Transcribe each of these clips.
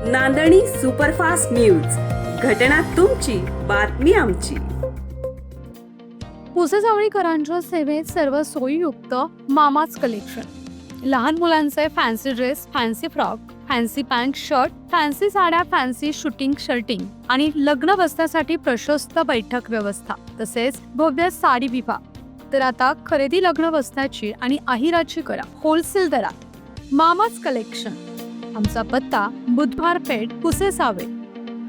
नांदणी superfast news. घटना तुमची, बातमी आमची. पुसेसावळीकरांच्या सेवेत सर्व सोयीयुक्त मामाच कलेक्शन. लहान मुलांचे fancy dress, fancy frock, fancy pant shirt, fancy साड्या, फॅन्सी शूटिंग शर्टिंग आणि लग्न बसण्यासाठी प्रशस्त बैठक व्यवस्था, तसेच भव्य साडी विभाग. तर आता खरेदी लग्न बसण्याची आणि अहिराची करा होलसेल दरात. मामाच कलेक्शन. आमचा पत्ता बुधवार पेठ, पुसेसावळी.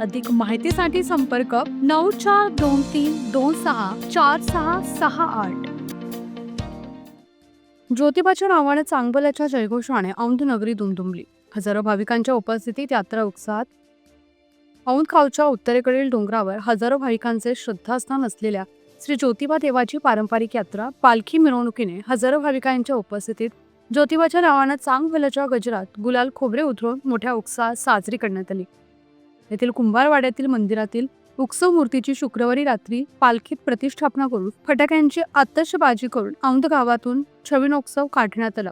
अधिक माहितीसाठी संपर्क 9423264668. ज्योतिबाच्या नावाने चांगभल्याच्या जयघोषाने औंध नगरी दुमदुमली. हजारो भाविकांच्या उपस्थितीत यात्रा उत्साहात. औंध गावच्या उत्तरेकडील डोंगरावर हजारो भाविकांचे श्रद्धास्थान असलेल्या श्री ज्योतिबा देवाची पारंपरिक यात्रा पालखी मिरवणुकीने हजारो भाविकांच्या उपस्थितीत ज्योतिबाच्या नावाने चांगभल्याच्या गजरात गुलाल खोबरे उधळून मोठ्या उत्साहात साजरी करण्यात आली. येथील कुंभारवाड्यातील मंदिरातील उत्सव मूर्तीची शुक्रवारी रात्री पालखीत प्रतिष्ठापना करून फटाक्यांची आतषबाजी करून औंध गावातून छबिनोत्सव काढण्यात आला.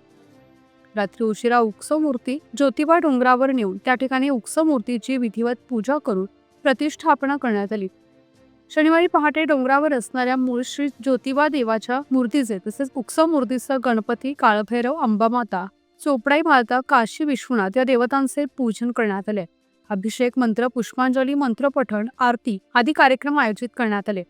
रात्री उशिरा उत्सव मूर्ती ज्योतिबा डोंगरावर नेऊन त्या ठिकाणी उत्सव मूर्तीची विधिवत पूजा करून प्रतिष्ठापना करण्यात आली. शनिवारी पहाटे डोंगरावर असणाऱ्या मूळ श्री ज्योतिबा देवाच्या मूर्तीचे तसेच उत्सव मूर्तीसह गणपती, काळभैरव, अंबामाता, चोपडाई माता, काशी विश्वनाथ या देवतांचे पूजन करण्यात आले. अभिषेक, मंत्र, पुष्पांजली, मंत्रपठण, आरती आदी कार्यक्रम आयोजित करण्यात आले.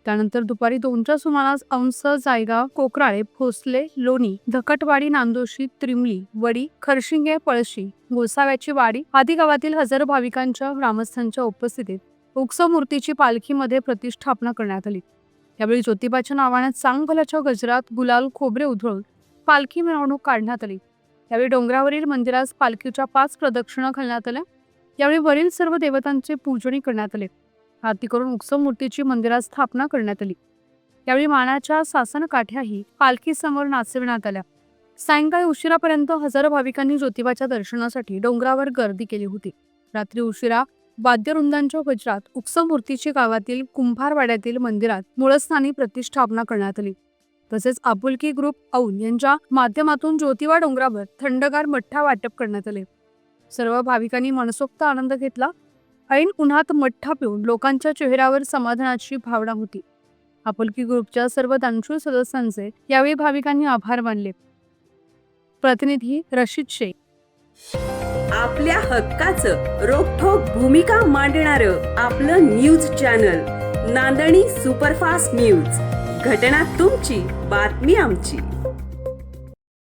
त्यानंतर दुपारी 2च्या सुमारास औंध, जायगाव, कोकराळे, भोसले, लोणी, धकटवाडी, नांदोशी, त्रिमली, वडी, खरशिंगे, पळशी, गोसाव्याची वाडी आदी गावातील हजारो भाविकांच्या ग्रामस्थांच्या उपस्थितीत उत्सव मूर्तीची पालखीमध्ये प्रतिष्ठापना करण्यात आली. यावेळी ज्योतिबाच्या नावाने चांगभल्याच्या गजरात गुलाल खोबरे उधळून पालखी मिरवणूक काढण्यात आली. यावेळी डोंगरावरील मंदिरास पालखीच्या 5 प्रदक्षिणा घालण्यात आल्या. यावेळी वरील सर्व देवतांचे पूजन करण्यात आले. आरती करून उत्सव मूर्तीची मंदिरात स्थापना करण्यात आली. यावेळी मानाच्या सासन काठ्याही पालखी समोर नाचविण्यात आल्या. सायंकाळी उशिरापर्यंत हजारो भाविकांनी ज्योतिबाच्या दर्शनासाठी डोंगरावर गर्दी केली होती. रात्री उशिरा वाद्यवृंदांच्या गजरात उत्सव मूर्तीची गावातील कुंभारवाड्यातील मंदिरात मूळस्थानी प्रतिष्ठापना करण्यात आली. तसेच आपुलकी ग्रुप औंध यांच्या माध्यमातून ज्योतिबा डोंगरावर थंडगार मठ्ठा वाटप करण्यात आले. सर्व भाविकांनी मनसोक्त आनंद घेतला. ऐन उन्हात मठ्ठा पिऊन लोकांच्या चेहऱ्यावर समाधानाची भावना होती. आपुलकी ग्रुपच्या सर्व दानशूर सदस्यांचे यावेळी भाविकांनी आभार मानले. प्रतिनिधी रशीद शेख. आपल्या हक्काचं रोखठोक भूमिका मांडणारं आपलं न्यूज चॅनल नांदणी सुपरफास्ट न्यूज. घटना तुमची, बातमी आमची.